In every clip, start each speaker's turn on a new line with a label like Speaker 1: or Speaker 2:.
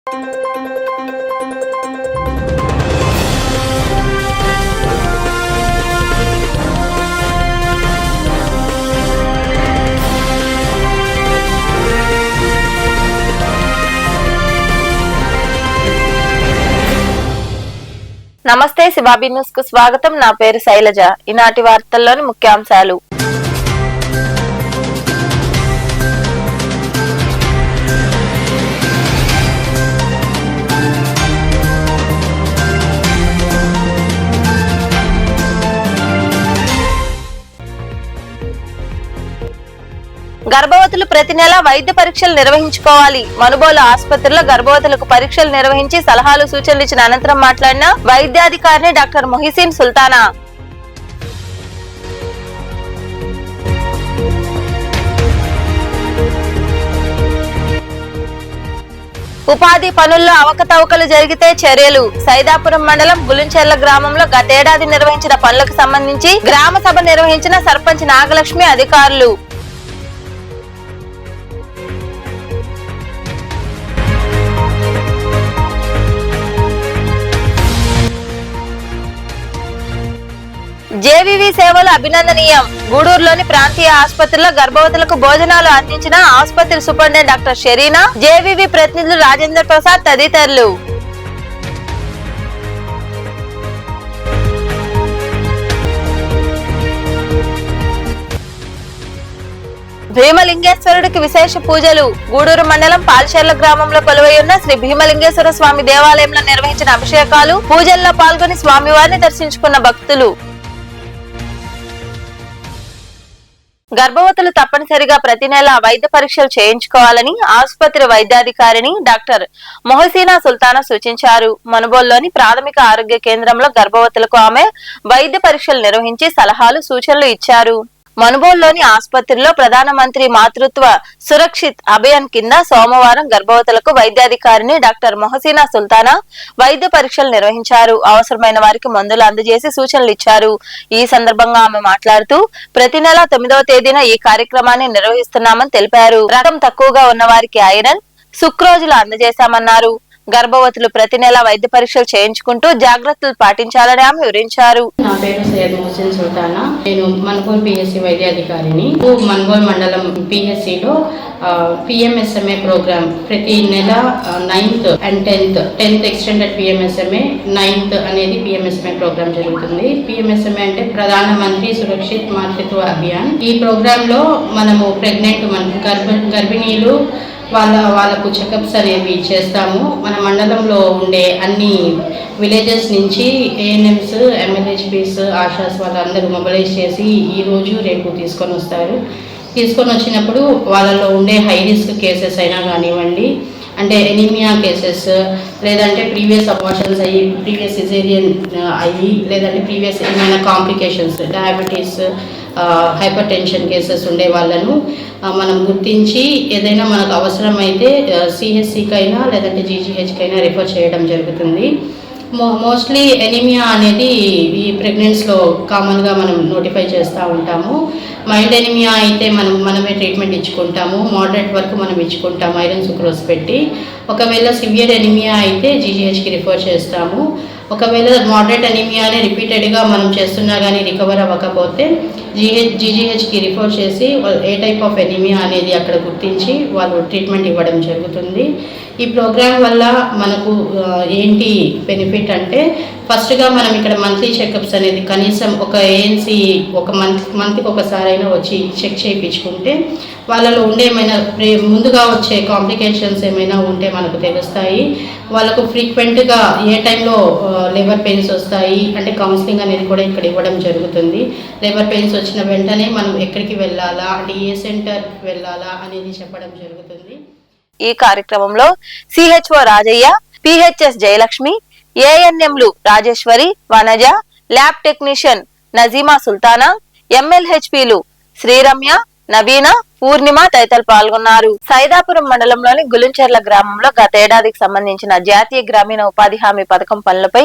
Speaker 1: నమస్తే, శివాబీ న్యూస్ కు స్వాగతం. నా పేరు శైలజ. ఈనాటి వార్తల్లోని ముఖ్యాంశాలు. గర్భవతులు ప్రతి నెల వైద్య పరీక్షలు నిర్వహించుకోవాలి. మనుబోలు ఆసుపత్రిలో గర్భవతులకు పరీక్షలు నిర్వహించి సలహాలు సూచనలు ఇచ్చిన అనంతరం మాట్లాడిన వైద్యాధికారిని డాక్టర్ మొహిసిన్ సుల్తానా. ఉపాధి పనుల్లో అవకతవకలు జరిగితే చర్యలు. సైదాపురం మండలం గులించెర్ల గ్రామంలో గతేడాది నిర్వహించిన పనులకు సంబంధించి గ్రామ సభ నిర్వహించిన సర్పంచ్ నాగలక్ష్మి అధికారులు. జేవీవీ సేవలు అభినందనీయం. గూడూరులోని ప్రాంతీయ ఆసుపత్రిలో గర్భవతులకు భోజనాలు అందించిన ఆసుపత్రి సూపరింటెండెంట్ డాక్టర్ షెరీనా, జేవీవీ ప్రతినిధులు రాజేంద్ర ప్రసాద్ తదితరులు. భీమలింగేశ్వరుడికి విశేష పూజలు. గూడూరు మండలం పాల్చెర్ల గ్రామంలో కొలువై ఉన్న శ్రీ భీమలింగేశ్వర స్వామి దేవాలయంలో నిర్వహించిన అభిషేకాలు, పూజల్లో పాల్గొని స్వామివారిని దర్శించుకున్న భక్తులు. గర్భవతులు తప్పనిసరిగా ప్రతి నెల వైద్య పరీక్షలు చేయించుకోవాలని ఆసుపత్రి వైద్యాధికారిని డాక్టర్ మొహసీనా సుల్తానా సూచించారు. మనుబోల్లోని ప్రాథమిక ఆరోగ్య కేంద్రంలో గర్భవతులకు ఆమె వైద్య పరీక్షలు నిర్వహించి సలహాలు సూచనలు ఇచ్చారు. మనుబోల్లోని ఆసుపత్రిలో ప్రధానమంత్రి మాతృత్వ సురక్షిత్ అభియాన్ కింద సోమవారం గర్భవతులకు వైద్యాధికారిని డాక్టర్ మొహసీనా సుల్తానా వైద్య పరీక్షలు నిర్వహించారు. అవసరమైన వారికి మందులు అందజేసి సూచనలు ఇచ్చారు. ఈ సందర్భంగా ఆమె మాట్లాడుతూ ప్రతి నెల 9వ తేదీన ఈ కార్యక్రమాన్ని నిర్వహిస్తున్నామని తెలిపారు. రక్తం తక్కువగా ఉన్న వారికి ఐరన్, సుక్రోజులు అందజేశామన్నారు. గర్భవతులు ప్రతి నెల వైద్య పరీక్షలు చేయించుకుంటూ జాగ్రత్తలు పాటించాలని ఆమె వివరించారు.
Speaker 2: నా పేరు సయ్యద్ మొహసిన్ సుల్తానా. నేను మనుబోల్ పిఎస్సి వైద్యాధికారిని. మనుబోల్ మండలం పిఎస్సిలో పిఎంఎస్ఎంఏ ప్రోగ్రామ్ ప్రతి నెల 9th and 10th extended PMSMA, 9th అనేది పిఎంఎస్ఎంఏ ప్రోగ్రామ్ జరుగుతుంది. పిఎంఎస్ఎంఏ అంటే ప్రధానమంత్రి సురక్షిత్ మాతృత్వ అభియాన్. ఈ ప్రోగ్రామ్ లో మనము ప్రెగ్నెంట్ గర్భిణీలు వాళ్ళకు చెకప్స్ అనేవి చేస్తాము. మన మండలంలో ఉండే అన్ని విలేజెస్ నుంచి ఏఎన్ఎంస్, ఎంఎల్హెచ్బీస్, ఆశాస్ వాళ్ళందరూ మొబిలైజ్ చేసి ఈరోజు రేపు తీసుకొని వస్తారు. తీసుకొని వచ్చినప్పుడు వాళ్ళలో ఉండే హై రిస్క్ కేసెస్ అయినా కానివ్వండి, అంటే ఎనీమియా కేసెస్, లేదంటే ప్రీవియస్ అబార్షన్స్ అయ్యి, ప్రీవియస్ సిజేరియన్ అయ్యి, లేదంటే ప్రీవియస్ ఏమైనా complications, diabetes, hyper tension cases ఉండే వాళ్ళను మనం గుర్తించి ఏదైనా మనకు అవసరమైతే సిహెచ్సికైనా లేదంటే జీజీహెచ్కైనా రిఫర్ చేయడం జరుగుతుంది. మోస్ట్లీ ఎనీమియా అనేది ఈ ప్రెగ్నెన్సీలో కామన్గా మనం నోటిఫై చేస్తూ ఉంటాము. మైల్డ్ ఎనీమియా అయితే మనమే ట్రీట్మెంట్ ఇచ్చుకుంటాము. మోడరేట్ వరకు మనం ఇచ్చుకుంటాము ఐరన్ సుక్రోజ్ పెట్టి. ఒకవేళ సివియర్ ఎనీమియా అయితే జీజీహెచ్కి రిఫర్ చేస్తాము. ఒకవేళ మోడరేట్ ఎనీమియానే రిపీటెడ్గా మనం చేస్తున్నా కానీ రికవర్ అవ్వకపోతే జీజీహెచ్కి రిఫర్ చేసి ఏ టైప్ ఆఫ్ ఎనీమియా అనేది అక్కడ గుర్తించి వాళ్ళు ట్రీట్మెంట్ ఇవ్వడం జరుగుతుంది. ఈ ప్రోగ్రామ్ వల్ల మనకు ఏంటి బెనిఫిట్ అంటే, ఫస్ట్గా మనం ఇక్కడ మంత్లీ చెకప్స్ అనేది కనీసం ఒక ఏఎన్సీ ఒక మంత్కి ఒకసారైనా వచ్చి చెక్ చేయించుకుంటే వాళ్ళలో ఉండే ఏమైనా ముందుగా వచ్చే కాంప్లికేషన్స్ ఏమైనా ఉంటే మనకు తెలుస్తాయి. వాళ్ళకు ఫ్రీక్వెంట్గా ఏ టైంలో లేబర్ పెయిన్స్ వస్తాయి అంటే కౌన్సిలింగ్ అనేది కూడా ఇక్కడ ఇవ్వడం జరుగుతుంది. లేబర్ పెయిన్స్ వచ్చిన వెంటనే మనం ఎక్కడికి వెళ్ళాలా, అంటే ఏ సెంటర్ వెళ్ళాలా అనేది చెప్పడం జరుగుతుంది.
Speaker 1: ఈ కార్యక్రమంలో సిహెచ్ఓ రాజయ్య, పిహెచ్ఎస్ జయలక్ష్మి, ఏఎన్ఎంలు రాజేశ్వరి, వనజ, ల్యాబ్ టెక్నీషియన్ నజీమా సుల్తానా, ఎంఎల్హెచ్పీలు శ్రీరమ్య, నవీన, పూర్ణిమ తదితరులు పాల్గొన్నారు. సైదాపురం మండలంలోని గులుంచెర్ల గ్రామంలో గతేడాదికి సంబంధించిన జాతీయ గ్రామీణ ఉపాధి హామీ పథకం పనులపై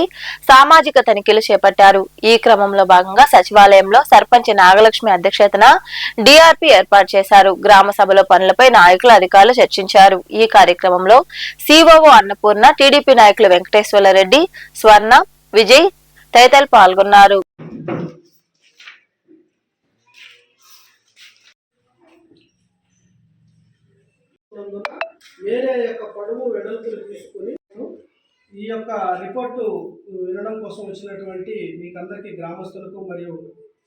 Speaker 1: సామాజిక తనిఖీలు చేపట్టారు. ఈ క్రమంలో భాగంగా సచివాలయంలో సర్పంచ్ నాగలక్ష్మి అధ్యక్షతన డిఆర్పీ ఏర్పాటు చేశారు. గ్రామ సభలో పనులపై నాయకులు అధికారులు చర్చించారు. ఈ కార్యక్రమంలో సిఓఓ అన్నపూర్ణ, టీడీపీ నాయకులు వెంకటేశ్వరరెడ్డి, స్వర్ణ, విజయ్ తదితరులు పాల్గొన్నారు.
Speaker 3: వేరే యొక్క పొడవు వెడల్పులు తీసుకుని ఈ యొక్క రిపోర్టు వినడం కోసం వచ్చినటువంటి మీకందరికీ గ్రామస్తులకు మరియు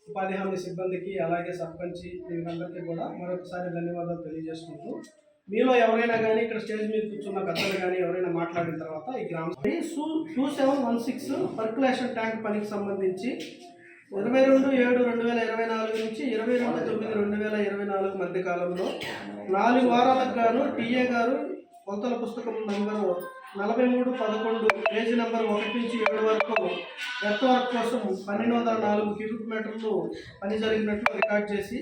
Speaker 3: ఉపాధి హామీ సిబ్బందికి అలాగే సర్పంచ్ మీకందరికీ కూడా మరొకసారి ధన్యవాదాలు తెలియజేసుకుంటూ మీలో ఎవరైనా కానీ ఇక్కడ స్టేజ్ మీద కూర్చున్న పెద్దలు కానీ ఎవరైనా మాట్లాడిన తర్వాత ఈ గ్రామ 2716 పర్కులేషన్ ట్యాంక్ పనికి సంబంధించి 22/7/2024 నుంచి 22/9/2024 మధ్య కాలంలో 4 వారాలకు గాను టీఏ గారు కొలతల పుస్తకం నంబరు 4311 పేజీ నెంబర్ 1 నుంచి 7 వరకు ఎర్త్ వర్క్ కోసం 1204 క్యూబిక్ మీటర్లు పని జరిగినట్లు రికార్డ్ చేసి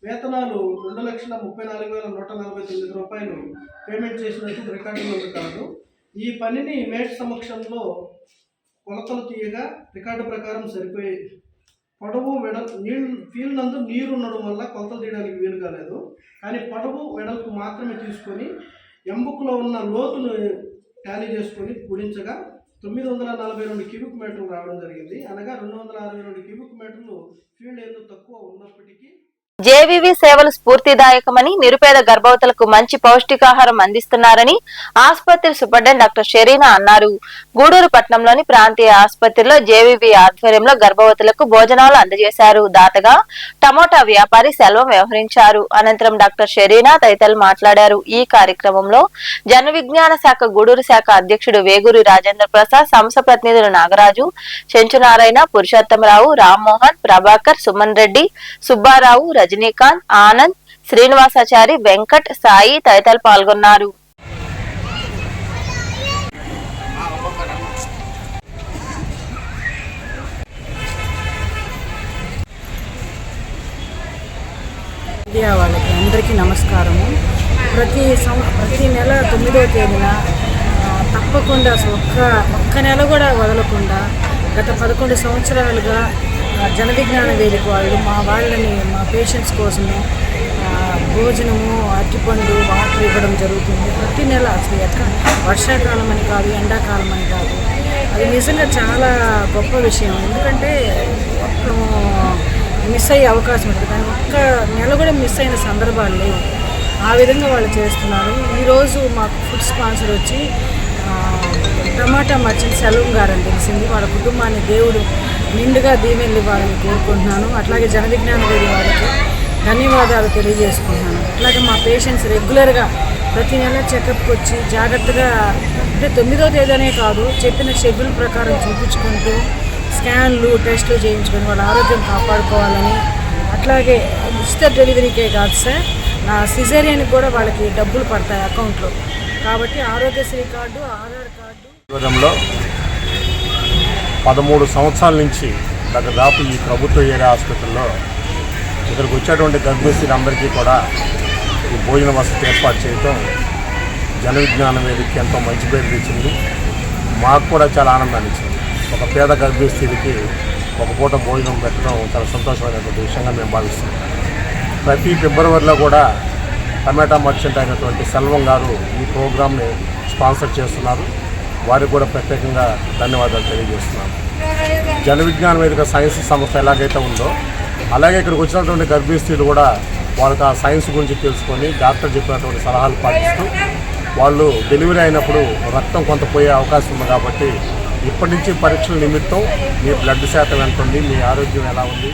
Speaker 3: వేతనాలు 2,34,149 రూపాయలు పేమెంట్ చేసినట్టు రికార్డులో కాదు. ఈ పనిని మేట్ సమక్షంలో కొలతలు తీయగా రికార్డు ప్రకారం సరిపోయి పొడవు వెడల్పు ఫీల్డ్ నందు నీరు ఉండడం వల్ల కొలతలు తీయడానికి వీలు కాలేదు. కానీ పొడవు వెడల్పు మాత్రమే తీసుకొని ఎంబుక్లో ఉన్న లోతును టాలీ చేసుకొని గుడించగా 942 క్యూబిక్ మీటర్లు రావడం జరిగింది. అనగా 262 క్యూబిక్ మీటర్లు ఫీల్డ్ ఎందుకు తక్కువ ఉన్నప్పటికీ
Speaker 1: జేవీవి సేవలు స్ఫూర్తిదాయకమని, నిరుపేద గర్భవతులకు మంచి పౌష్టికాహారం అందిస్తున్నారని ఆసుపత్రి సూపరింటెండెంట్ డాక్టర్ షెరీనా అన్నారు. గూడూరు పట్టణంలోని ప్రాంతీయ ఆసుపత్రిలో జేవీవి ఆధ్వర్యంలో గర్భవతులకు భోజనాలు అందజేశారు. దాతగా టమోటా వ్యాపారి సెల్వం వ్యవహరించారు. అనంతరం డాక్టర్ షెరీనా తదితరులు మాట్లాడారు. ఈ కార్యక్రమంలో జన విజ్ఞాన శాఖ గూడూరు శాఖ అధ్యక్షుడు వేగూరి రాజేంద్ర ప్రసాద్, సంస్థ ప్రతినిధులు నాగరాజు, చెంచునారాయణ, పురుషోత్తమరావు, రామ్మోహన్, ప్రభాకర్, సుమన్ రెడ్డి, సుబ్బారావు, రజనీకాంత్, ఆనంద్, శ్రీనివాసాచారి, వెంకట్, సాయి తదితరులు పాల్గొన్నారు.
Speaker 4: వాళ్ళకి అందరికీ నమస్కారము. ప్రతి నెల 9వ తేదీన తప్పకుండా ఒక్క నెల కూడా వదలకుండా గత 11 సంవత్సరాలుగా జన విజ్ఞాన వేదిక వాళ్ళు మా పేషెంట్స్ కోసము భోజనము, అరటిపండు, వాటర్ ఇవ్వడం జరుగుతుంది. ప్రతి నెల అసలు వర్షాకాలం అని కాదు, ఎండాకాలం అని కాదు, అది నిజంగా చాలా గొప్ప విషయం. ఎందుకంటే మిస్ అయ్యే అవకాశం ఉంటుంది, కానీ ఒక్క నెల కూడా మిస్ అయిన సందర్భాలు లేవు. ఆ విధంగా వాళ్ళు చేస్తున్నారు. ఈరోజు మాకు ఫుడ్ స్పాన్సర్ వచ్చి టమాటా మర్చెంట్ సెల్వం గారు అని తెలిసింది. వాళ్ళ కుటుంబాన్ని దేవుడు నిండుగా దీవెనలు ఇవ్వాలని కోరుకుంటున్నాను. అట్లాగే జన విజ్ఞాన వేది వాళ్ళకి ధన్యవాదాలు తెలియజేసుకుంటున్నాను. అట్లాగే మా పేషెంట్స్ రెగ్యులర్గా ప్రతి నెల చెకప్కి వచ్చి జాగ్రత్తగా, అంటే 9వ తేదీనే కాదు, చెప్పిన షెడ్యూల్ ప్రకారం చూపించుకుంటూ స్కాన్లు, టెస్టులు చేయించుకొని వాళ్ళ ఆరోగ్యం కాపాడుకోవాలని, అట్లాగే ఉచిత డెలివరీకే కాదు సార్, నా సిజేరియన్కి కూడా వాళ్ళకి డబ్బులు పడతాయి అకౌంట్లో. కాబట్టి ఆరోగ్యశ్రీ కార్డు, ఆధార్ కార్డు.
Speaker 5: 13 సంవత్సరాల నుంచి దాదాపు ఈ ప్రభుత్వ ఏరియా హాస్పిటల్లో ఇక్కడికి వచ్చేటువంటి గర్భిణీలందరికీ కూడా ఈ భోజన వసతి ఏర్పాటు చేయటం జన విజ్ఞాన వేదికకి ఎంతో మంచి పేరు తెచ్చింది. మాకు కూడా చాలా ఆనందాన్ని ఇచ్చింది. ఒక పేద గర్భిణీకి ఒక పూట భోజనం పెట్టడం చాలా సంతోషమైనటువంటి విషయంగా మేము భావిస్తున్నాం. ప్రతి ఫిబ్రవరిలో కూడా టమాటా మర్చెంట్ అయినటువంటి సెల్వం గారు ఈ ప్రోగ్రామ్ని స్పాన్సర్ చేస్తున్నారు. వారికి కూడా ప్రత్యేకంగా ధన్యవాదాలు తెలియజేస్తున్నాను. జన విజ్ఞాన వేదిక సైన్స్ సంస్థ ఎలాగైతే ఉందో అలాగే ఇక్కడికి వచ్చినటువంటి గర్భిణీ స్త్రీలు కూడా వాళ్ళకి ఆ సైన్స్ గురించి తెలుసుకొని డాక్టర్ చెప్పినటువంటి సలహాలు పాటిస్తూ వాళ్ళు డెలివరీ అయినప్పుడు రక్తం కొంత పోయే అవకాశం ఉంది. కాబట్టి ఇప్పటి నుంచి పరీక్షల నిమిత్తం మీ బ్లడ్ శాతం ఎంత ఉంది, మీ ఆరోగ్యం ఎలా ఉంది,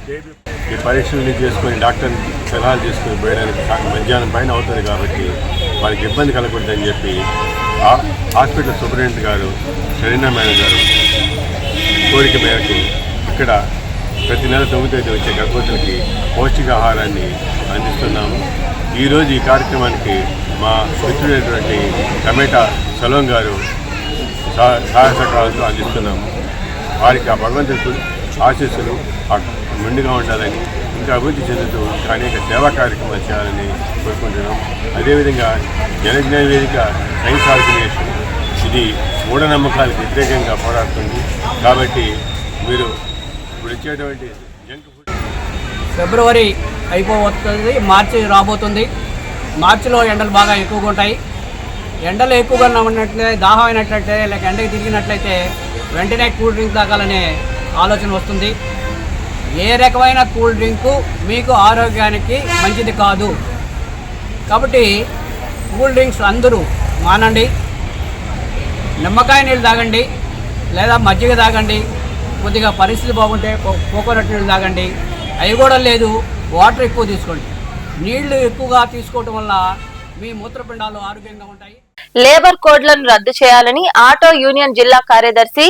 Speaker 5: బేబీ
Speaker 6: ఈ పరీక్షలు చేసుకొని డాక్టర్ సలహాలు చేసుకొని పోయడానికి మధ్యాహ్నం పైన అవుతుంది. కాబట్టి వారికి ఇబ్బంది కలగకూడదని చెప్పి హాస్పిటల్ సూపరింటెండెంట్ గారు, షరీనా మేడం గారు కోరిక మేరకు ఇక్కడ ప్రతి నెల 9వ తేదీ వచ్చే గర్భవతులకి పౌష్టికాహారాన్ని అందిస్తున్నాము. ఈరోజు ఈ కార్యక్రమానికి మా మిత్రుడైనటువంటి టమాటా సెల్వం గారు సహాయ సహకారాలతో అందిస్తున్నాము. వారికి ఆ భగవంతుడు ఆశీస్సులు మెండుగా ఉండాలని ఇంకా అభివృద్ధి చెందుతూ అనేక సేవా కార్యక్రమాలు చేయాలని కోరుకుంటున్నాం. అదేవిధంగా జనజ్ఞాన వేదిక సైన్స్ ఆర్గనైజేషన్ ఇది మూఢనమ్మకాలకు వ్యతిరేకంగా పోరాడుతుంది. కాబట్టి మీరు ఇప్పుడు ఇచ్చేటువంటి జంక్ ఫుడ్
Speaker 7: ఫిబ్రవరి అయిపోతుంది, మార్చి రాబోతుంది. మార్చిలో ఎండలు బాగా ఎక్కువగా ఉంటాయి. ఎండలు ఎక్కువగా ఉన్నట్లయితే, దాహం అయినట్లయితే, లేక ఎండకి తిరిగినట్లయితే వెంటనే కూల్ డ్రింక్ తాగాలనే ఆలోచన వస్తుంది. ఏ రకమైన కూల్ డ్రింకు మీకు ఆరోగ్యానికి మంచిది కాదు. కాబట్టి కూల్ డ్రింక్స్ అందరూ మానండి. నిమ్మకాయ నీళ్ళు తాగండి, లేదా మజ్జిగ తాగండి. కొద్దిగా పరిస్థితి బాగుంటే కోకోనట్ నీళ్ళు తాగండి. అవి కూడా లేదు, వాటర్ ఎక్కువ తీసుకోండి. నీళ్లు ఎక్కువగా తీసుకోవటం వల్ల మీ మూత్రపిండాలు ఆరోగ్యంగా ఉంటాయి.
Speaker 1: లేబర్ కోడ్లను రద్దు చేయాలని ఆటో యూనియన్ జిల్లా కార్యదర్శి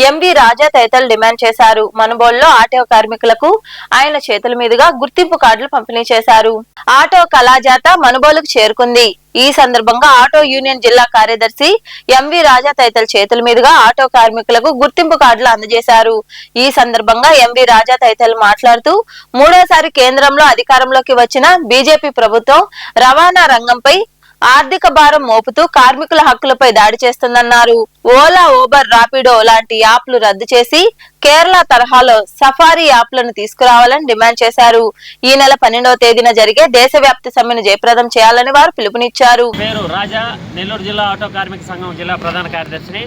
Speaker 1: ఎంవి రాజా తదితరులు డిమాండ్ చేశారు. మనుబోలులో ఆటో కార్మికులకు ఆయన చేతుల మీదుగా గుర్తింపు కార్డులు పంపిణీ చేశారు. ఆటో కళాజాత మనుబోలుకు చేరుకుంది. ఈ సందర్భంగా ఆటో యూనియన్ జిల్లా కార్యదర్శి ఎంవి రాజా తదితరుల చేతుల మీదుగా ఆటో కార్మికులకు గుర్తింపు కార్డులు అందజేశారు. ఈ సందర్భంగా ఎంవి రాజా తదితరులు మాట్లాడుతూ, మూడోసారి కేంద్రంలో అధికారంలోకి వచ్చిన బీజేపీ ప్రభుత్వం రవాణా రంగంపై ఆర్థిక భారం మోపుతూ కార్మికుల హక్కులపై దాడి చేస్తుందన్నారు. ఓలా, ఊబర్, రాపిడో లాంటి యాప్లు రద్దు చేసి కేరళ తరహాలో సఫారీ యాప్లను తీసుకురావాలని డిమాండ్ చేశారు. ఈ నెల 12వ తేదీన జరిగే దేశవ్యాప్త సమ్మెను జయప్రదం చేయాలని వారు పిలుపునిచ్చారు.
Speaker 8: పేరు రాజా, నెల్లూరు జిల్లా ఆటో కార్మిక సంఘం జిల్లా ప్రధాన కార్యదర్శిని.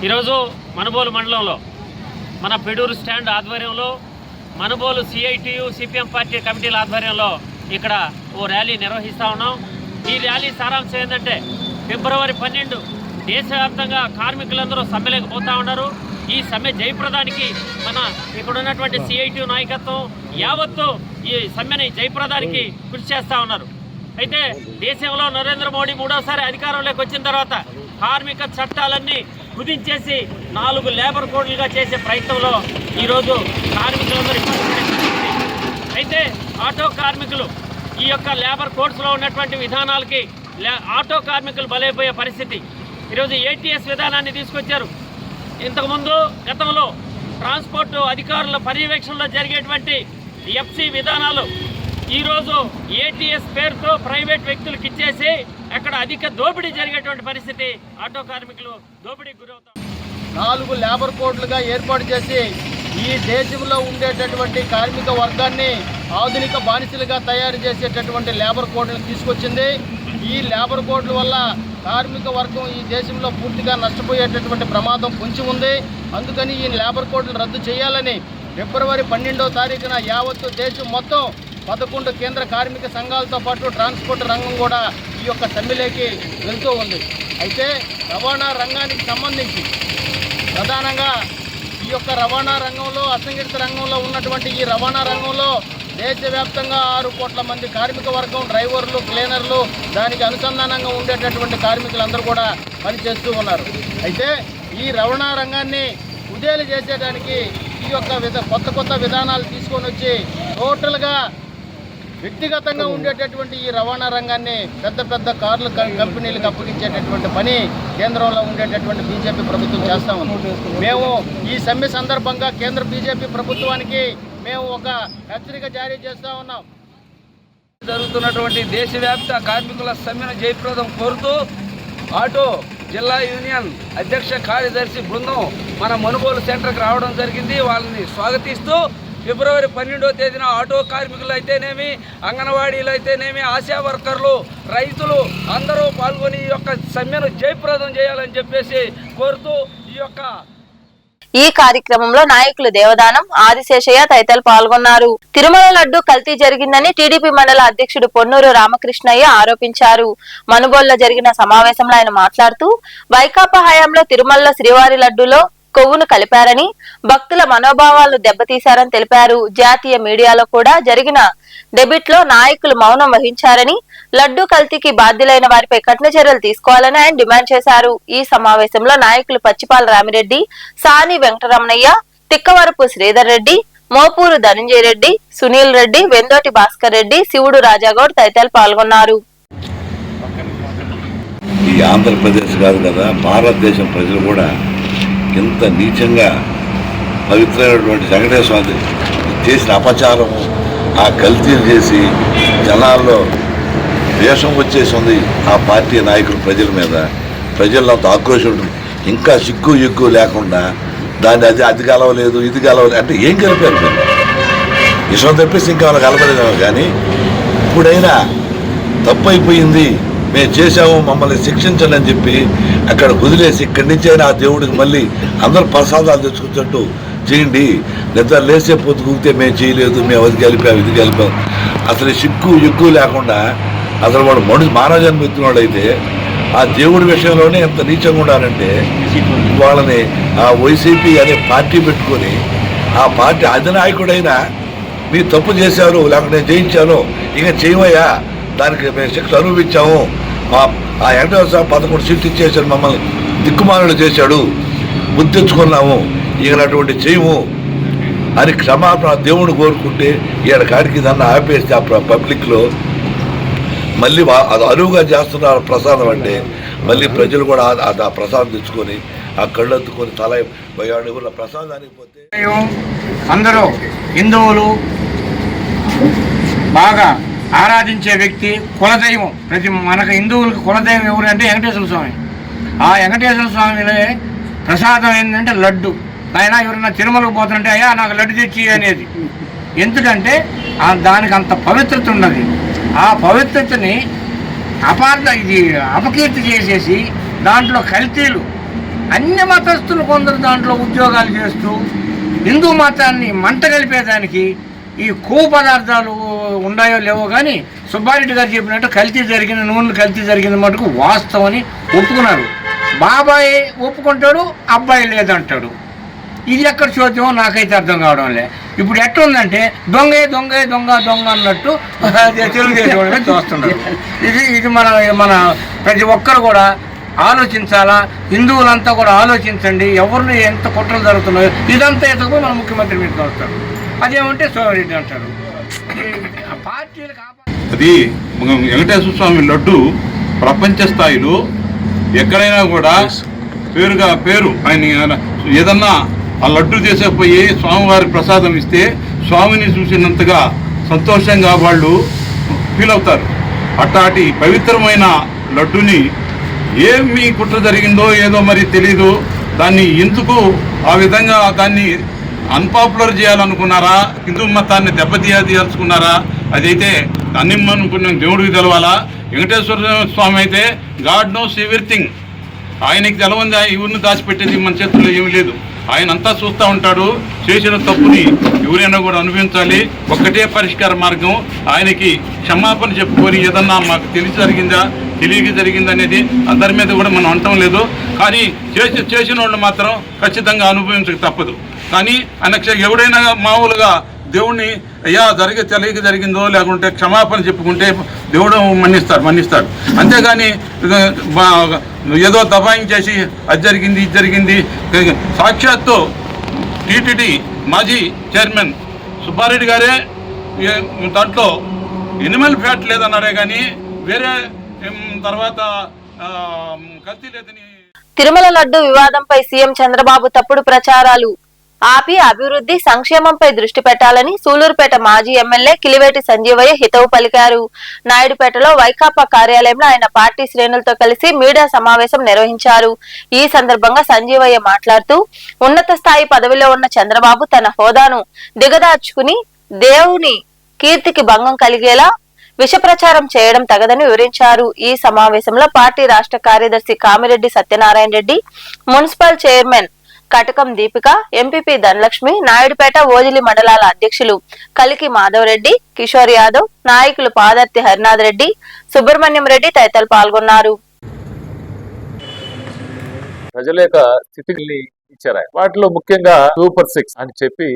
Speaker 8: ఈరోజు మనుబోలు మండలంలో మన పెడూరు స్టాండ్ ఆధ్వర్యంలో, మనుబోలు సిఐటియు సిపిఎం పార్టీ కమిటీల ఆధ్వర్యంలో ఇక్కడ ఓ ర్యాలీ నిర్వహిస్తా ఉన్నాం. ఈ ర్యాలీ సారాంశం ఏంటంటే, ఫిబ్రవరి 12 దేశవ్యాప్తంగా కార్మికులందరూ సమ్మెలోకి పోతా ఉన్నారు. ఈ సమ్మె జయప్రదానికి మన ఇక్కడ ఉన్నటువంటి సిఐటియు నాయకత్వం యావత్తు ఈ సమ్మెని జయప్రదానికి కృషి చేస్తూ ఉన్నారు. అయితే దేశంలో నరేంద్ర మోడీ మూడోసారి అధికారంలోకి వచ్చిన తర్వాత కార్మిక చట్టాలన్నీ కుదించేసి 4 లేబర్ కోడ్లుగా చేసే ప్రయత్నంలో ఈరోజు కార్మికులందరూ ఇబ్బంది పడే పరిస్థితి. అయితే ఆటో కార్మికులు ఈ యొక్క లేబర్ కోడ్స్లో ఉన్నటువంటి విధానాలకి ఆటో కార్మికులు బలైపోయే పరిస్థితి. ఈరోజు ఏటీఎస్ విధానాన్ని తీసుకొచ్చారు. ఇంతకుముందు గతంలో ట్రాన్స్పోర్ట్ అధికారుల పర్యవేక్షణలో జరిగేటువంటి ఎఫ్సి విధానాలు ఈరోజు ఏటీఎస్ పేరుతో ప్రైవేట్ వ్యక్తులకు ఇచ్చేసి అక్కడ అధిక దోపిడీ జరిగేటువంటి పరిస్థితి. ఆటో కార్మికులు దోపిడీకి గురవుతారు.
Speaker 9: 4 లేబర్ కోడ్లుగా ఏర్పాటు చేసి ఈ దేశంలో ఉండేటటువంటి కార్మిక వర్గాన్ని ఆధునిక బానిసలుగా తయారు చేసేటటువంటి లేబర్ కోడ్లను తీసుకొచ్చింది. ఈ లేబర్ కోడ్ల వల్ల కార్మిక వర్గం ఈ దేశంలో పూర్తిగా నష్టపోయేటటువంటి ప్రమాదం పొంచి ఉంది. అందుకని ఈ లేబర్ కోడ్లు రద్దు చేయాలని ఫిబ్రవరి 12వ తారీఖున యావత్తు దేశం మొత్తం 11 కేంద్ర కార్మిక సంఘాలతో పాటు ట్రాన్స్పోర్ట్ రంగం కూడా ఈ యొక్క సమ్మెలోకి వెళ్తూ ఉంది. అయితే రవాణా రంగానికి సంబంధించి ప్రధానంగా ఈ యొక్క రవాణా రంగంలో, అసంఘటిత రంగంలో ఉన్నటువంటి ఈ రవాణా రంగంలో దేశవ్యాప్తంగా 6 కోట్ల మంది కార్మిక వర్గం, డ్రైవర్లు, క్లీనర్లు, దానికి అనుసంధానంగా ఉండేటటువంటి కార్మికులందరూ కూడా పనిచేస్తూ ఉన్నారు. అయితే ఈ రవాణా రంగాన్ని ఉదేలు చేసేయడానికి ఈ యొక్క కొత్త విధానాలు తీసుకొని వచ్చి టోటల్గా వ్యక్తిగతంగా ఉండేటటువంటి ఈ రవాణా రంగాన్ని పెద్ద కార్ల కంపెనీలకు అప్పగించేటటువంటి పని కేంద్రంలో ఉండేటటువంటి బీజేపీ ప్రభుత్వం చేస్తూ ఉంది. మేము ఈ సమ్మె సందర్భంగా కేంద్ర బీజేపీ ప్రభుత్వానికి మేము ఒక హెచ్చరిక జారీ చేస్తూ ఉన్నాం.
Speaker 10: జరుగుతున్నటువంటి దేశవ్యాప్త కార్మికుల సమ్మెను జయప్రదం కోరుతూ ఆటో జిల్లా యూనియన్ అధ్యక్ష కార్యదర్శి బృందం మన మనుబోలు సెంటర్కి రావడం జరిగింది. వాళ్ళని స్వాగతిస్తూ ఫిబ్రవరి 12వ తేదీన ఆటో కార్మికులు అయితేనేమి, అంగన్వాడీలు అయితేనేమి, ఆశా వర్కర్లు, రైతులు అందరూ పాల్గొని ఈ యొక్క సమ్మెను జయప్రదం చేయాలని చెప్పేసి కోరుతూ
Speaker 1: ఈ కార్యక్రమంలో నాయకులు దేవదానం, ఆదిశేషయ్య తదితరులు పాల్గొన్నారు. తిరుమల లడ్డు కల్తీ జరిగిందని టీడీపీ మండల అధ్యక్షుడు పొన్నూరు రామకృష్ణయ్య ఆరోపించారు. మనుబోలులో జరిగిన సమావేశంలో ఆయన మాట్లాడుతూ, వైకాపా హయాంలో తిరుమలలో శ్రీవారి లడ్డూలో కొవ్వును కలిపారని, భక్తుల మనోభావాలను దెబ్బతీశారని తెలిపారు. జాతీయ మీడియాలో కూడా జరిగిన డెబిట్ లో నాయకులు మౌనం వహించారని, లడ్డూ కల్తీకి బాధ్యులైన వారిపై కఠిన చర్యలు తీసుకోవాలని ఆయన డిమాండ్ చేశారు. ఈ సమావేశంలో నాయకులు పచ్చిపాల రామిరెడ్డి, సాని వెంకటరమణయ్య, తిక్కవరపు శ్రీధర్ రెడ్డి, మోపూరు ధనంజయ రెడ్డి, సునీల్ రెడ్డి, వెందోటి భాస్కర్ రెడ్డి, శివుడు రాజాగౌడ్ తదితరులు పాల్గొన్నారు.
Speaker 11: ఈ ఆంధ్రప్రదేశ్ కాదు కదా, భారతదేశం ప్రజలు కూడా ఎంత నీచంగా పవిత్రమైనటువంటి వెంకటేశ్వర స్వామి చేసిన అపచారము, ఆ కల్తీలు చేసి జనాల్లో వేషం వచ్చేసింది ఆ పార్టీ నాయకులు ప్రజల మీద. ప్రజల్లో అంత ఆక్రోషం ఉంటుంది. ఇంకా సిగ్గు ఎగ్గు లేకుండా దాన్ని అది కలవలేదు ఇది కలవలేదు అంటే ఏం కలిపారు మీరు? విషయం తప్పిస్తే ఇంకా వాళ్ళకి కలపలేదేమో. కానీ ఇప్పుడైనా తప్పు అయిపోయింది, మేము చేసాము, మమ్మల్ని శిక్షించండి అని చెప్పి అక్కడ వదిలేసి ఇక్కడి నుంచి అయినా ఆ దేవుడికి మళ్ళీ అందరూ ప్రసాదాలు తెచ్చుకుంటూ చేయండి. నిద్ర లేసే పొద్దుకుంటే మేము చేయలేదు, మేము అది కలిపాం ఇది కలిపాం. అసలు సిగ్గు ఎగ్గు లేకుండా అసలు వాడు మానవ జన్మ ఎత్తినవాడు అయితే ఆ దేవుడి విషయంలోనే ఎంత నీచంగా ఉండాలంటే వాళ్ళని ఆ వైసీపీ అనే పార్టీ పెట్టుకొని ఆ పార్టీ అధినాయకుడైనా మీరు తప్పు చేశారు లేకపోతే నేను జయించాను ఇక చేయమయ్యా, దానికి మేము శిక్ష అనుభవించాము, ఆ వెంకటేశ్వర 11 సీట్లు ఇచ్చేసాడు, మమ్మల్ని దిక్కుమాలను చేశాడు, గుర్తించుకున్నాము, ఇకనటువంటి చేయము అని క్షమాపణ దేవుడు కోరుకుంటే ఈయన కాడికి దాన్ని ఆపేస్తే ఆ పబ్లిక్లో మళ్ళీ అది అరువుగా చేస్తున్నారు ప్రసాదం అంటే మళ్ళీ ప్రజలు కూడా ఆ ప్రసాదం తెచ్చుకొని ఆ కళ్ళెత్తుకొని తల పోయాడు ప్రసాదానికి పోతే
Speaker 12: అందరూ హిందువులు బాగా ఆరాధించే వ్యక్తి కులదైవం. మనకు హిందువులకు కులదైవం ఎవరంటే వెంకటేశ్వర స్వామి. ఆ వెంకటేశ్వర స్వామిలో ప్రసాదం ఏంటంటే లడ్డు. ఆయన ఎవరైనా తిరుమలకు పోతుంటే అయ్యా నాకు లడ్డు తెచ్చి అనేది. ఎందుకంటే దానికి అంత పవిత్రత ఉన్నది. ఆ పవిత్రతని అపకీర్తి చేసేసి దాంట్లో కల్తీలు, అన్య మతస్థులు కొందరు దాంట్లో ఉద్యోగాలు చేస్తూ హిందూ మతాన్ని మంట కలిపేదానికి ఈ కొవ్వు పదార్థాలు ఉన్నాయో లేవో కానీ సుబ్బారెడ్డి గారు చెప్పినట్టు కల్తీ జరిగిన నూనె కల్తీ జరిగిన మటుకు వాస్తవని ఒప్పుకున్నారు. బాబాయ్ ఒప్పుకుంటాడు, అబ్బాయి లేదంటాడు. ఇది ఎక్కడ చూద్దామో నాకైతే అర్థం కావడం లే. ఇప్పుడు ఎట్లుందంటే దొంగే దొంగే దొంగ దొంగ అన్నట్టు తెలుగుదేశం చూస్తున్నారు. ఇది మన ప్రతి ఒక్కరు కూడా ఆలోచించాలా. హిందువులంతా కూడా ఆలోచించండి, ఎవరిని ఎంత కుట్రలు జరుగుతున్నాయో ఇదంతా ఎదుగు మన ముఖ్యమంత్రి మీద చూస్తారు. అదేమంటే సోమిరెడ్డి అంటారు. పార్టీలకు
Speaker 13: అది వెంకటేశ్వర స్వామి లడ్డు ప్రపంచ స్థాయిలో ఎక్కడైనా కూడా పేరు ఆయన ఏదన్నా ఆ లడ్డు చేసేపోయి స్వామివారి ప్రసాదం ఇస్తే స్వామిని చూసినంతగా సంతోషంగా వాళ్ళు ఫీల్ అవుతారు. అట్లాంటి పవిత్రమైన లడ్డుని ఏమి కుట్ర జరిగిందో ఏదో మరి తెలీదు. దాన్ని ఎందుకు ఆ విధంగా దాన్ని అన్పాపులర్ చేయాలనుకున్నారా, హిందూ మతాన్ని దెబ్బతీయాల్చుకున్నారా? అదైతే అన్ని అనుకున్న దేవుడికి తెలవాలా. వెంకటేశ్వర స్వామి అయితే గాడ్ నోస్ ఎవ్రీథింగ్. ఆయనకి తెలవంది, ఎవరిని దాచిపెట్టేది మన చేతుల్లో ఏమీ లేదు. ఆయన అంతా చూస్తూ ఉంటాడు. చేసిన తప్పుని ఎవరైనా కూడా అనుభవించాలి. ఒక్కటే పరిష్కార మార్గం, ఆయనకి క్షమాపణ చెప్పుకొని ఏదన్నా మాకు తెలియక జరిగిందా అనేది అందరి మీద కూడా మనం అంటం లేదు. కానీ చేసిన వాళ్ళు మాత్రం ఖచ్చితంగా అనుభవించక తప్పదు. కానీ ఆయన ఎవడైనా మామూలుగా దేవుణ్ణి అయ్యా తెలియక జరిగిందో లేకుంటే క్షమాపణ చెప్పుకుంటే దేవుడు మన్నిస్తాడు. అంతేగాని ఏదో దబాయించేసి అది జరిగింది ఇది జరిగింది. సాక్షాత్తు టీటీడీ మాజీ చైర్మన్ సుబ్బారెడ్డి గారే దాంట్లో ఎనిమల్ ఫ్యాట్ లేదన్నారే కానీ వేరే తర్వాత కల్తీ లేదని.
Speaker 1: తిరుమల లడ్డు వివాదంపై సీఎం చంద్రబాబు తప్పుడు ప్రచారాలు ఆపి అభివృద్ధి సంక్షేమంపై దృష్టి పెట్టాలని సూలూరుపేట మాజీ ఎమ్మెల్యే కిలివేటి సంజీవయ్య హితవు పలికారు. నాయుడుపేటలో వైకాపా కార్యాలయంలో ఆయన పార్టీ శ్రేణులతో కలిసి మీడియా సమావేశం నిర్వహించారు. ఈ సందర్భంగా సంజీవయ్య మాట్లాడుతూ ఉన్నత స్థాయి పదవిలో ఉన్న చంద్రబాబు తన హోదాను దిగదార్చుకుని దేవుని కీర్తికి భంగం కలిగేలా విష ప్రచారం చేయడం తగదని వివరించారు. ఈ సమావేశంలో పార్టీ రాష్ట్ర కార్యదర్శి కామిరెడ్డి సత్యనారాయణ రెడ్డి, మున్సిపల్ చైర్మన్ కటకం దీపిక, ఎంపీపీ ధనలక్ష్మి, నాయుడుపేట ఓజిలి మండలాల అధ్యక్షులు కలికి మాధవరెడ్డి, కిషోర్ యాదవ్, నాయకులు పాదర్తి హరినాథ్ రెడ్డి, సుబ్రహ్మణ్యం రెడ్డి తదితరులు పాల్గొన్నారు.
Speaker 14: ప్రజల యొక్క స్థితిని ఇచ్చారు. వాటిలో ముఖ్యంగా సూపర్ 6 అని చెప్పి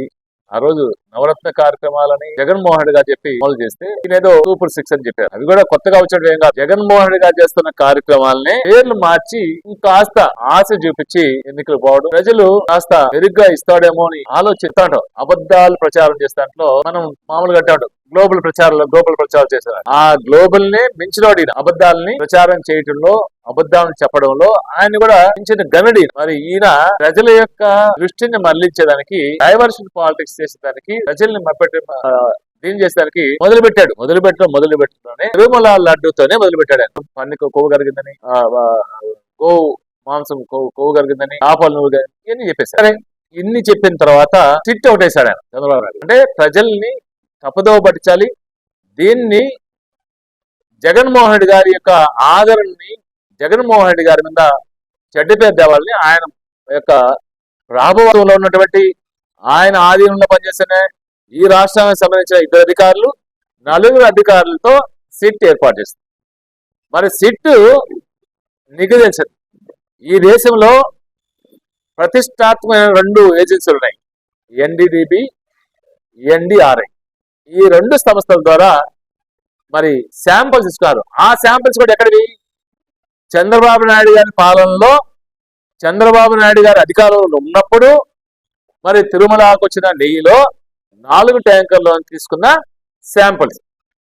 Speaker 14: ఆ రోజు నవరత్న కార్యక్రమాలని జగన్మోహన్ రెడ్డి గారు చెప్పి అమలు చేస్తే ఈయనేదో సూపర్ 6 అని చెప్పారు. అవి కూడా కొత్తగా వచ్చేది ఏం కాదు. జగన్మోహన్ రెడ్డి గారు చేస్తున్న కార్యక్రమాలని పేర్లు మార్చి ఇంకాస్త ఆశ చూపించి ఎన్నికలు పోవడం, ప్రజలు కాస్త మెరుగ్గా ఇస్తాడేమో అని ఆలోచిస్తాడు. అబద్ధాలు ప్రచారం చేస్తాంట్లో మనం మామూలుగా అంటాడు గ్లోబల్ ప్రచారం చేశారు. ఆ గ్లోబల్ నే మించినోడి అబద్ధాలని ప్రచారం చేయటంలో, అబద్ధాలను చెప్పడంలో ఆయన కూడా మించిన గనుడి. మరి ఈయన ప్రజల యొక్క దృష్టిని మళ్లించేదానికి, డైవర్షన్ పాలిటిక్స్ చేసేదానికి, ప్రజల్ని క్లీన్ చేసేదానికి మొదలు పెట్టడంలోనే తిరుమల లడ్డుతోనే మొదలు పెట్టాడు. పన్ను కొవ్వు కరిగిందని, గోవు మాంసం కొవ్వు కరిగిందని, ఆపాలు నువ్వు ఇవన్నీ చెప్పేసి సరే ఇన్ని చెప్పిన తర్వాత సిట్ ఒకటేసాడు ఆయన చంద్రబాబు నాయుడు. అంటే ప్రజల్ని తప్పుదోవ పట్టించాలి, దీన్ని జగన్మోహన్ రెడ్డి గారి యొక్క ఆదరణని, జగన్మోహన్ రెడ్డి గారి మీద చెడ్డ పేరు తేవాలని ఆయన యొక్క రాబోలో ఉన్నటువంటి ఆయన ఆధీనంలో పనిచేసిన ఈ రాష్ట్రానికి సంబంధించిన 2 అధికారులు 4 అధికారులతో సిట్ ఏర్పాటు చేస్తుంది. మరి సిట్ నీకు తెలుసు ఈ దేశంలో ప్రతిష్టాత్మకమైన 2 ఏజెన్సీలు ఉన్నాయి, ఎన్డీడీబీ, ఎన్డీఆర్ఐ. ఈ 2 సంస్థల ద్వారా మరి శాంపిల్స్ ఇస్తున్నారు. ఆ శాంపిల్స్ కూడా ఎక్కడివి? చంద్రబాబు నాయుడు గారి పాలనలో, చంద్రబాబు నాయుడు గారి అధికారంలో ఉన్నప్పుడు మరి తిరుమలకు వచ్చిన నెయ్యిలో 4 ట్యాంకర్లో తీసుకున్న శాంపిల్స్.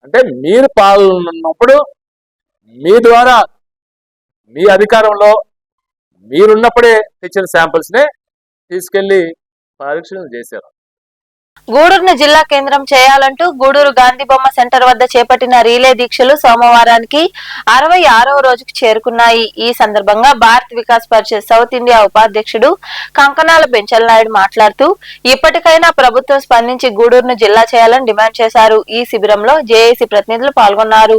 Speaker 14: అంటే మీరు పాలన ఉన్నప్పుడు మీ ద్వారా మీ అధికారంలో మీరున్నప్పుడే తెచ్చిన శాంపిల్స్ నే తీసుకెళ్లి పరీక్షలు చేశారు.
Speaker 1: గూడూరును జిల్లా కేంద్రం చేయాలంటూ గూడూరు గాంధీ బొమ్మ సెంటర్ వద్ద చేపట్టిన రీలే దీక్షలు సోమవారానికి 66వ రోజుకు చేరుకున్నాయి. ఈ సందర్భంగా భారత్ వికాస్ పరిషత్ సౌత్ ఇండియా ఉపాధ్యక్షుడు కంకనాల పెంచలనాయుడు మాట్లాడుతూ ఇప్పటికైనా ప్రభుత్వం స్పందించి గూడూరును జిల్లా చేయాలని డిమాండ్ చేశారు. ఈ శిబిరంలో జేఏసీ ప్రతినిధులు పాల్గొన్నారు.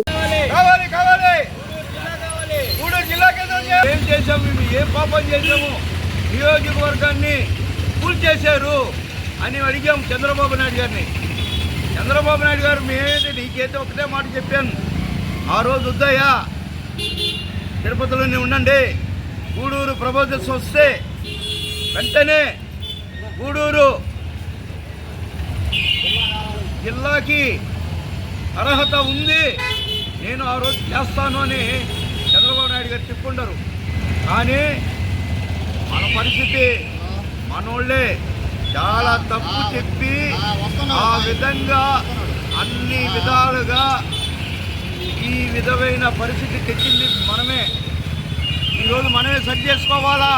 Speaker 10: ఏం పాపం చేశాము, నియోజకవర్గాన్ని కూల్చేశారు అని అడిగాము చంద్రబాబు నాయుడు గారిని. చంద్రబాబు నాయుడు గారు మేమైతే నీకైతే ఒకటే మాట చెప్పాను, ఆ రోజు వద్దయ్యా తిరుపతిలోనే ఉండండి, గూడూరు ప్రపోజల్స్ వస్తే వెంటనే గూడూరు జిల్లాకి అర్హత ఉంది, నేను ఆ రోజు చేస్తాను అని చంద్రబాబు నాయుడు గారు చెప్పుకుంటారు. కానీ మన పరిస్థితి మనోళ్ళే చాలా తప్పు చెప్పి ఆ విధంగా అన్ని విధాలుగా ఈ విధమైన పరిస్థితి తెచ్చింది మనమే. ఈరోజు మనమే సరి చేసుకోవాలా.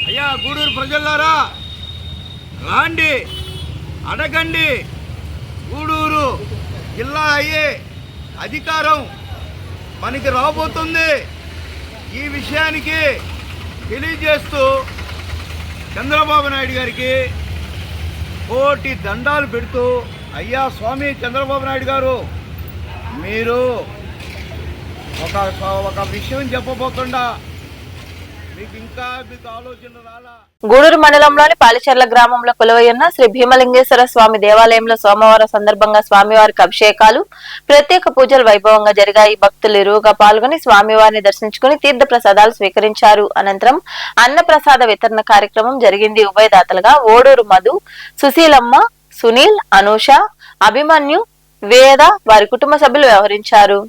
Speaker 10: అయ్యా గూడూరు ప్రజలారా రాండి, అడగండి, గూడూరు జిల్లా అయ్యే అధికారం మనకి రాబోతుంది. ఈ విషయానికి తెలియజేస్తూ చంద్రబాబు నాయుడు గారికి కోటి దండాలు పెడుతూ, అయ్యా స్వామి చంద్రబాబు నాయుడు గారు మీరు ఒక విషయం చెప్పబోకుండా మీకు ఇంకా ఆలోచన రాలా.
Speaker 1: గూడూరు మండలంలోని పాలిచెర్ల గ్రామంలో కొలువైయున్న శ్రీ భీమలింగేశ్వర స్వామి దేవాలయంలో సోమవారం సందర్భంగా స్వామివారికి అభిషేకాలు, ప్రత్యేక పూజలు వైభవంగా జరిగాయి. భక్తులు ఇరువుగా పాల్గొని స్వామివారిని దర్శించుకుని తీర్థ ప్రసాదాలు స్వీకరించారు. అనంతరం అన్నప్రసాద వితరణ కార్యక్రమం జరిగింది. ఉభయదాతలుగా ఓడూరు మధు, సుశీలమ్మ, సునీల్, అనూష, అభిమన్యు, వేద వారి కుటుంబ సభ్యులు వ్యవహరించారు.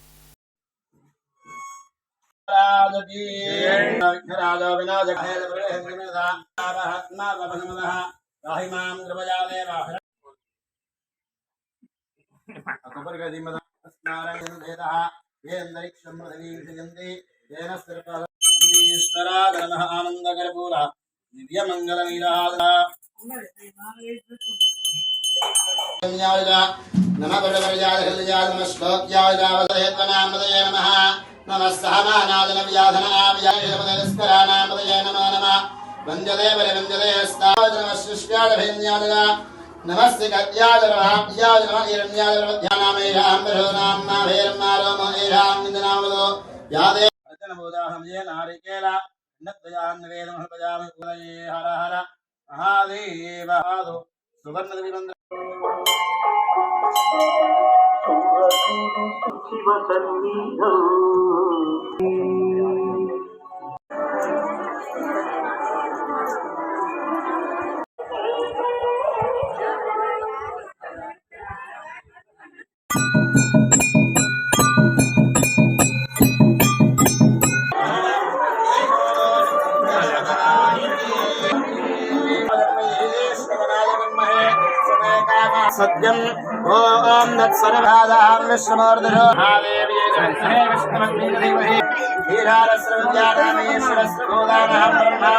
Speaker 9: नमस्ते सत्यम ओम तत्सर्वभादां विष्णुमूर्धनो महादेवी जगन्नाथ विष्णुमूर्धि धीरारस्रविद्यानामेश्वरस्य गोदानः ब्रह्मा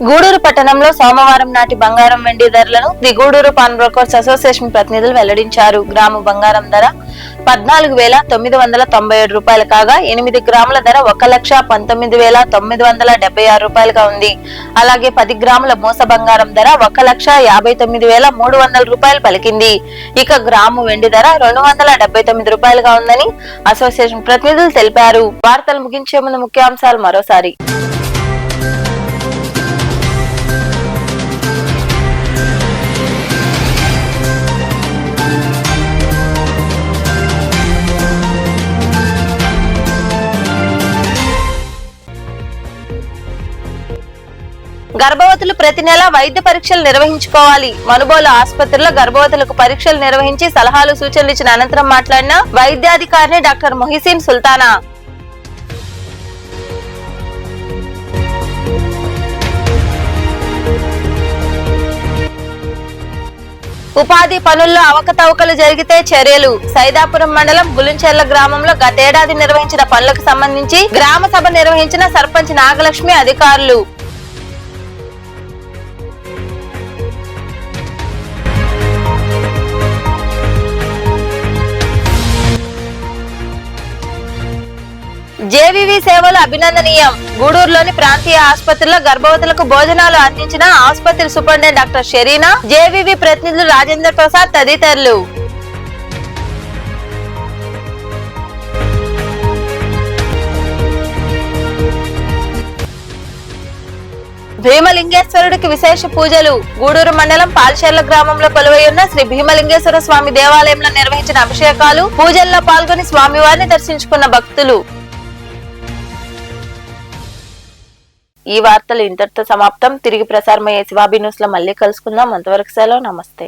Speaker 1: గూడూరు పట్టణంలో సోమవారం నాటి బంగారం వెండి ధరలను the Gudur pawn brokers association ప్రతినిధులు వెల్లడించారు. గ్రాము బంగారం ధర 14,997 రూపాయలు కాగా 8 గ్రాముల ధర 1,19,976 రూపాయలుగా ఉంది. అలాగే 10 గ్రాముల మోస బంగారం ధర 1,59,300 రూపాయలు పలికింది. ఇక గ్రాము వెండి ధర 279 రూపాయలుగా ఉందని అసోసియేషన్ ప్రతినిధులు తెలిపారు. వార్తలు ముగించే ముందు ముఖ్యాంశాలు మరోసారి. గర్భవతులు ప్రతి నెల వైద్య పరీక్షలు నిర్వహించుకోవాలి. మనుబోలు ఆసుపత్రిలో గర్భవతులకు పరీక్షలు నిర్వహించి సలహాలు సూచనలు ఇచ్చిన అనంతరం మాట్లాడిన వైద్యాధికారిని డాక్టర్ మొహిసీన్ సుల్తానా. ఉపాధి పనుల్లో అవకతవకలు జరిగితే చర్యలు. సైదాపురం మండలం గులించెర్ల గ్రామంలో గతేడాది నిర్వహించిన పనులకు సంబంధించి గ్రామ సభ నిర్వహించిన సర్పంచ్ నాగలక్ష్మి అధికారులు. జేవీవీ సేవలు అభినందనీయం. గూడూరులోని ప్రాంతీయ ఆసుపత్రిలో గర్భవతులకు భోజనాలు అందించిన ఆసుపత్రి సూపరింటెండెంట్ డాక్టర్ షెరీనా, జేవీవీ ప్రతినిధులు రాజేంద్ర ప్రసాద్ తదితరులు. భీమలింగేశ్వరుడికి విశేష పూజలు. గూడూరు మండలం పాల్చెర్ల గ్రామంలో కొలువై ఉన్న శ్రీ భీమలింగేశ్వర స్వామి దేవాలయంలో నిర్వహించిన అభిషేకాలు, పూజల్లో పాల్గొని స్వామివారిని దర్శించుకున్న భక్తులు. ఈ వార్తలు ఇంతటితో సమాప్తం. తిరిగి ప్రసారమయ్యే శివాబీ న్యూస్ లో మళ్ళీ కలుసుకుందాం. అంతవరకు సెలవు. నమస్తే.